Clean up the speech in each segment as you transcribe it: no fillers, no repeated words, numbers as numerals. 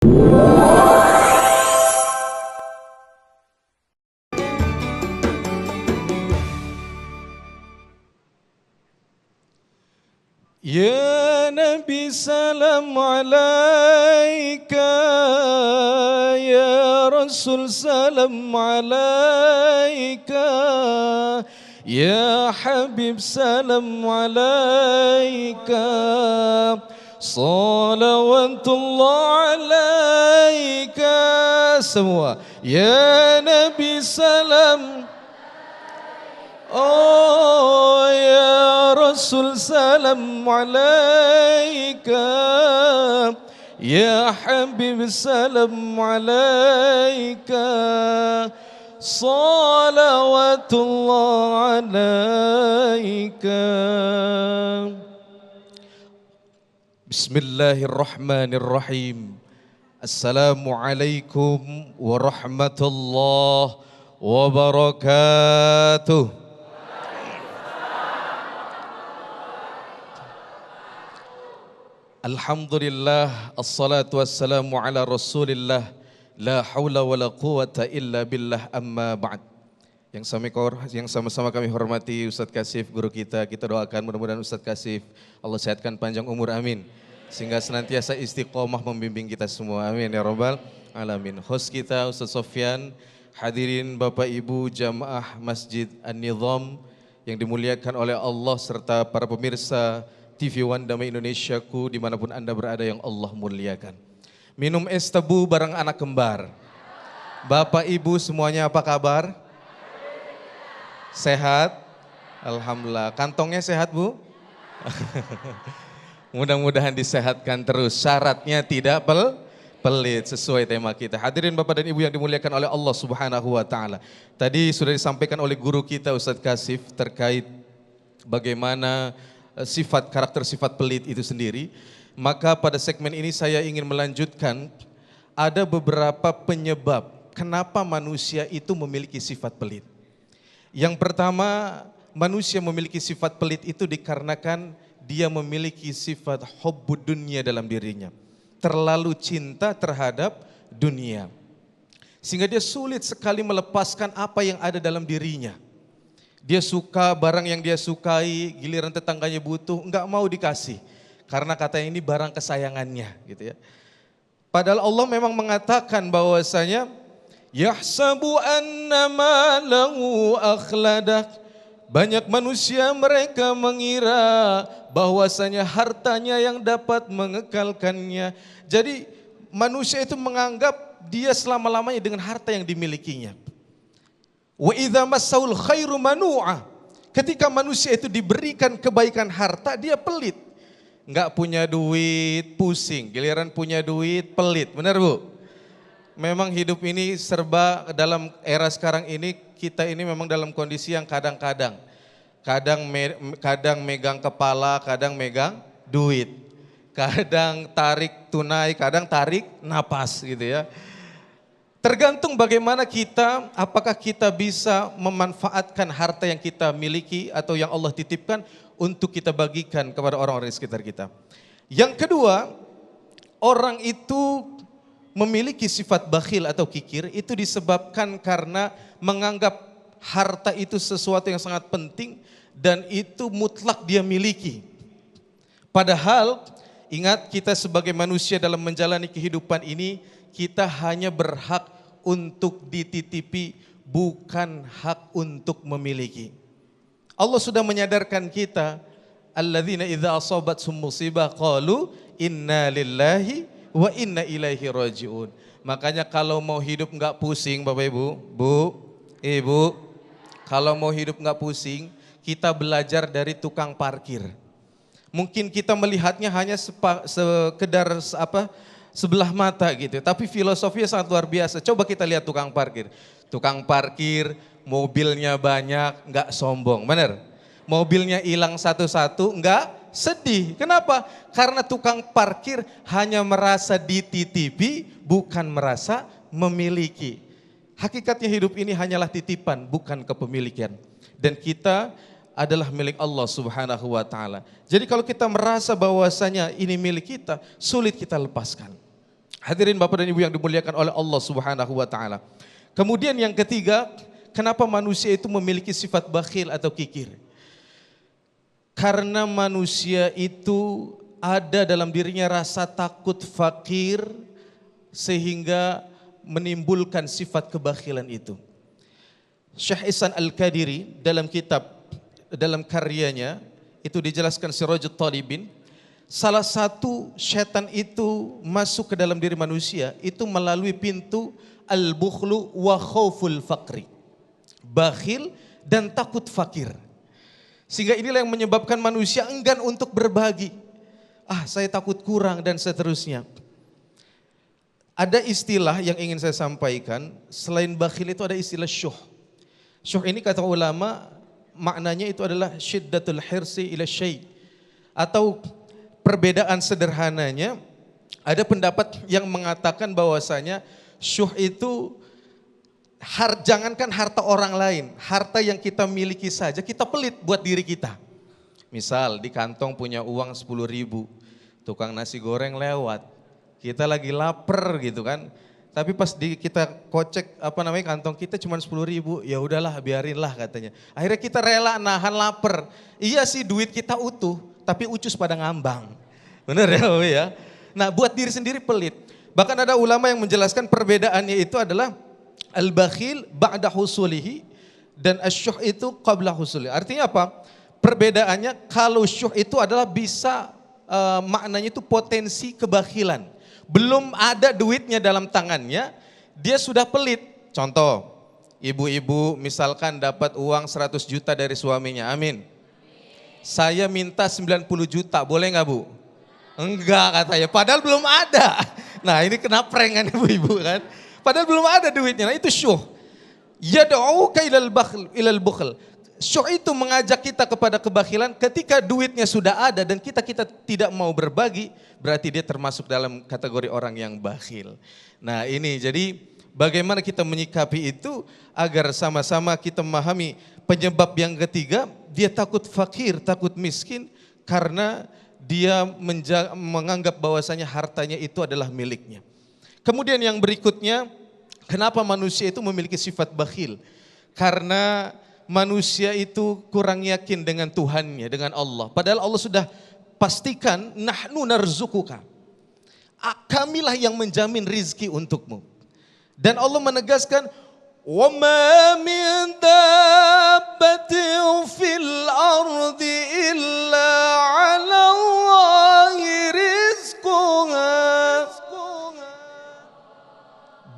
Ya Nabi salam alaika, ya Rasul salam alaika, ya Habib salam alaika, salawatullah alaika. Semua ya Nabi salam. Oh ya Rasul salam alaika, ya Habib salam alaika, salawatullah alaika. Bismillahirrahmanirrahim. Assalamualaikum warahmatullahi wabarakatuh. Alhamdulillah, assalatu wassalamu ala rasulillah, la hawla wa la quwata illa billah, amma ba'd. Yang sama-sama kami hormati Ustadz Kasif, guru kita doakan mudah-mudahan Ustadz Kasif Allah sehatkan panjang umur, amin. Sehingga senantiasa istiqomah membimbing kita semua, amin ya rabbal alamin. Host kita Ustadz Sofyan, hadirin Bapak Ibu Jamaah Masjid An-Nizam yang dimuliakan oleh Allah serta para pemirsa TV One Damai Indonesiaku dimanapun Anda berada yang Allah muliakan. Minum es tebu bareng anak kembar. Bapak Ibu semuanya apa kabar? Sehat? Alhamdulillah. Kantongnya sehat Bu? Mudah-mudahan disehatkan terus. Syaratnya tidak pelit sesuai tema kita. Hadirin Bapak dan Ibu yang dimuliakan oleh Allah Subhanahu wa taala. Tadi sudah disampaikan oleh guru kita Ustadz Kasif terkait bagaimana karakter sifat pelit itu sendiri. Maka pada segmen ini saya ingin melanjutkan, ada beberapa penyebab kenapa manusia itu memiliki sifat pelit. Yang pertama, manusia memiliki sifat pelit itu dikarenakan dia memiliki sifat hubbud dunya dalam dirinya. Terlalu cinta terhadap dunia. Sehingga dia sulit sekali melepaskan apa yang ada dalam dirinya. Dia suka barang yang dia sukai, giliran tetangganya butuh, enggak mau dikasih. Karena katanya ini barang kesayangannya gitu ya. Padahal Allah memang mengatakan bahwasanya yahsabu annama lahu akhladak. Banyak manusia mereka mengira bahwasanya hartanya yang dapat mengekalkannya. Jadi manusia itu menganggap dia selama-lamanya dengan harta yang dimilikinya. Wa idza massaul khairu manu'a. Ketika manusia itu diberikan kebaikan harta, dia pelit. Enggak punya duit, pusing. Giliran punya duit, pelit. Benar Bu? Memang hidup ini serba dalam era sekarang ini, kita ini memang dalam kondisi yang kadang-kadang. Kadang megang kepala, kadang megang duit. Kadang tarik tunai, kadang tarik napas gitu ya. Tergantung bagaimana kita, apakah kita bisa memanfaatkan harta yang kita miliki atau yang Allah titipkan untuk kita bagikan kepada orang-orang di sekitar kita. Yang kedua, orang itu memiliki sifat bakhil atau kikir itu disebabkan karena menganggap harta itu sesuatu yang sangat penting dan itu mutlak dia miliki. Padahal ingat, kita sebagai manusia dalam menjalani kehidupan ini, kita hanya berhak untuk dititipi, bukan hak untuk memiliki. Allah sudah menyadarkan kita, alladzina idza asabathum musibah qalu inna lillahi wa inna ilaihi rajiun. Makanya kalau mau hidup enggak pusing Bapak Ibu, Ibu, kalau mau hidup enggak pusing, kita belajar dari tukang parkir. Mungkin kita melihatnya hanya sekedar sebelah mata gitu. Tapi filosofinya sangat luar biasa. Coba kita lihat tukang parkir. Tukang parkir, mobilnya banyak, enggak sombong, benar? Mobilnya hilang satu-satu, enggak sedih. Kenapa? Karena tukang parkir hanya merasa dititipi, bukan merasa memiliki. Hakikatnya hidup ini hanyalah titipan, bukan kepemilikan. Dan kita adalah milik Allah Subhanahu wa taala. Jadi kalau kita merasa bahwasanya ini milik kita, sulit kita lepaskan. Hadirin Bapak dan Ibu yang dimuliakan oleh Allah Subhanahu wa taala. Kemudian yang ketiga, kenapa manusia itu memiliki sifat bakhil atau kikir? Karena manusia itu ada dalam dirinya rasa takut fakir sehingga menimbulkan sifat kebakhilan itu. Syekh Ihsan Al-Qadiri dalam karyanya itu dijelaskan Sirajut Talibin, salah satu setan itu masuk ke dalam diri manusia itu melalui pintu al-bukhlu wa khauful faqri. Bakhil dan takut fakir. Sehingga inilah yang menyebabkan manusia enggan untuk berbagi. Saya takut kurang dan seterusnya. Ada istilah yang ingin saya sampaikan, selain bakhil itu ada istilah syuh. Syuh ini kata ulama maknanya itu adalah syiddatul hirsi ila syai', atau perbedaan sederhananya ada pendapat yang mengatakan bahwasanya syuh itu jangankan harta orang lain, harta yang kita miliki saja kita pelit buat diri kita. Misal di kantong punya uang 10.000, tukang nasi goreng lewat, kita lagi lapar gitu kan. Tapi pas kita kocek kantong kita cuma 10.000, ya udahlah biarinlah katanya. Akhirnya kita rela nahan lapar. Iya sih duit kita utuh, tapi ucus pada ngambang. Bener ya? Nah buat diri sendiri pelit. Bahkan ada ulama yang menjelaskan perbedaannya itu adalah al-bakhil ba'da husulihi dan asyuh itu qabla husulihi. Artinya apa? Perbedaannya kalau syuh itu adalah bisa maknanya itu potensi kebakhilan. Belum ada duitnya dalam tangannya, dia sudah pelit. Contoh, ibu-ibu misalkan dapat uang 100 juta dari suaminya, amin. Saya minta 90 juta, boleh nggak Bu? Enggak katanya, padahal belum ada. Nah ini kena prank kan ibu-ibu kan. Padahal belum ada duitnya, nah itu syuh. Yad'uka ilal bukhl. Syuh itu mengajak kita kepada kebakhilan ketika duitnya sudah ada dan kita tidak mau berbagi, berarti dia termasuk dalam kategori orang yang bakhil. Nah ini jadi bagaimana kita menyikapi itu agar sama-sama kita memahami penyebab yang ketiga, dia takut fakir, takut miskin karena dia menganggap bahwasanya hartanya itu adalah miliknya. Kemudian yang berikutnya, kenapa manusia itu memiliki sifat bakhil? Karena manusia itu kurang yakin dengan Tuhannya, dengan Allah. Padahal Allah sudah pastikan, nahnu narzukuka. Kamilah yang menjamin rizki untukmu. Dan Allah menegaskan, wa ma min dabbatin fil ardi illa 'ala Allahi rizquha.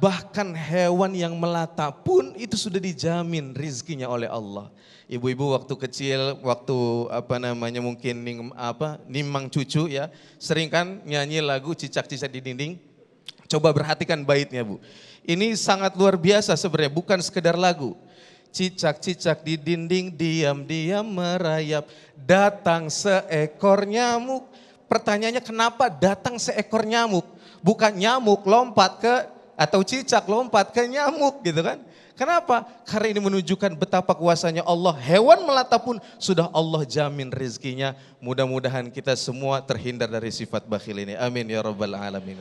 Bahkan hewan yang melata pun itu sudah dijamin rizkinya oleh Allah. Ibu-ibu waktu kecil, waktu mungkin nimang cucu ya, sering kan nyanyi lagu cicak-cicak di dinding. Coba perhatikan baitnya Bu. Ini sangat luar biasa sebenarnya, bukan sekedar lagu. Cicak-cicak di dinding diam-diam merayap, datang seekor nyamuk. Pertanyaannya kenapa datang seekor nyamuk? Bukan nyamuk lompat ke atau cicak lompat ke nyamuk gitu kan. Kenapa? Karena ini menunjukkan betapa kuasanya Allah. Hewan melata pun sudah Allah jamin rezekinya. Mudah-mudahan kita semua terhindar dari sifat bakhil ini. Amin ya rabbal alamin.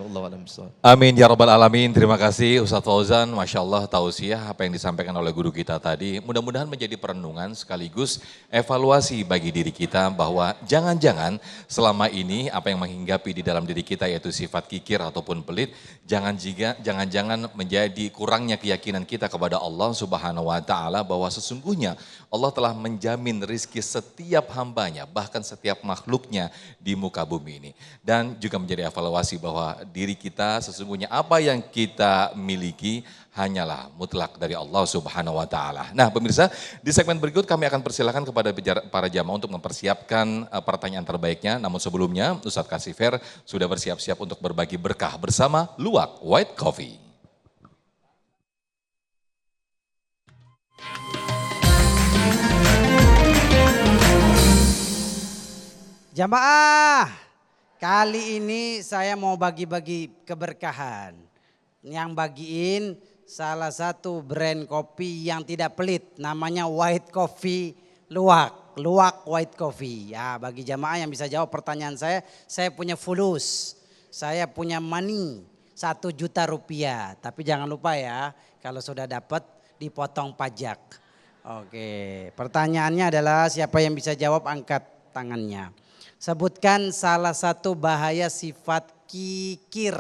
Amin ya rabbal alamin. Terima kasih Ustadz Fauzan. Masya Allah tausiah apa yang disampaikan oleh guru kita tadi. Mudah-mudahan menjadi perenungan sekaligus evaluasi bagi diri kita bahwa jangan-jangan selama ini apa yang menghinggapi di dalam diri kita yaitu sifat kikir ataupun pelit. Jangan-jangan menjadi kurangnya keyakinan kita kepada Allah Subhanahu wa taala bahwa sesungguhnya Allah telah menjamin rizki setiap hambanya, bahkan setiap makhluknya di muka bumi ini. Dan juga menjadi evaluasi bahwa diri kita sesungguhnya apa yang kita miliki hanyalah mutlak dari Allah Subhanahu wa taala. Nah, pemirsa, di segmen berikut kami akan persilakan kepada para jamaah untuk mempersiapkan pertanyaan terbaiknya. Namun sebelumnya, Ustadz Kasifer sudah bersiap-siap untuk berbagi berkah bersama Luwak White Coffee. Jamaah, kali ini saya mau bagi-bagi keberkahan. Yang bagiin salah satu brand kopi yang tidak pelit, namanya White Coffee Luwak White Coffee. Ya, bagi jamaah yang bisa jawab pertanyaan saya punya fulus, saya punya money, Rp1 juta. Tapi jangan lupa ya, kalau sudah dapat dipotong pajak. Oke, pertanyaannya adalah siapa yang bisa jawab angkat tangannya. Sebutkan salah satu bahaya sifat kikir.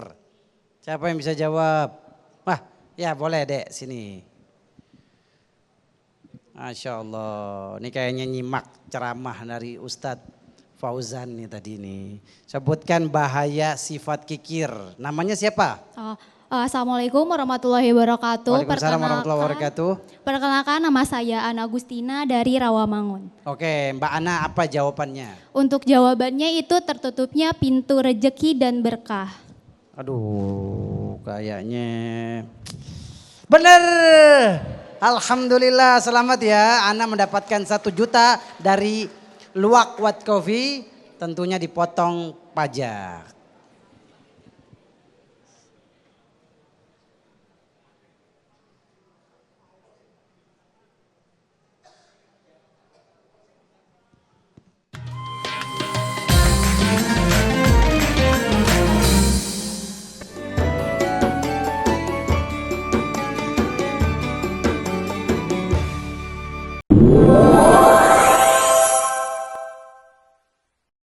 Siapa yang bisa jawab? Wah, ya boleh Dek sini. Masya Allah, ini kayaknya nyimak ceramah dari Ustadz Fauzan nih tadi nih. Sebutkan bahaya sifat kikir. Namanya siapa? Assalamualaikum warahmatullahi wabarakatuh. Waalaikumsalam warahmatullahi wabarakatuh. Perkenalkan, nama saya Ana Agustina dari Rawamangun. Oke, Mbak Ana, apa jawabannya? Untuk jawabannya itu tertutupnya pintu rejeki dan berkah. Aduh, kayaknya benar. Alhamdulillah, selamat ya. Ana mendapatkan 1 juta dari Luwak White Coffee, tentunya dipotong pajak.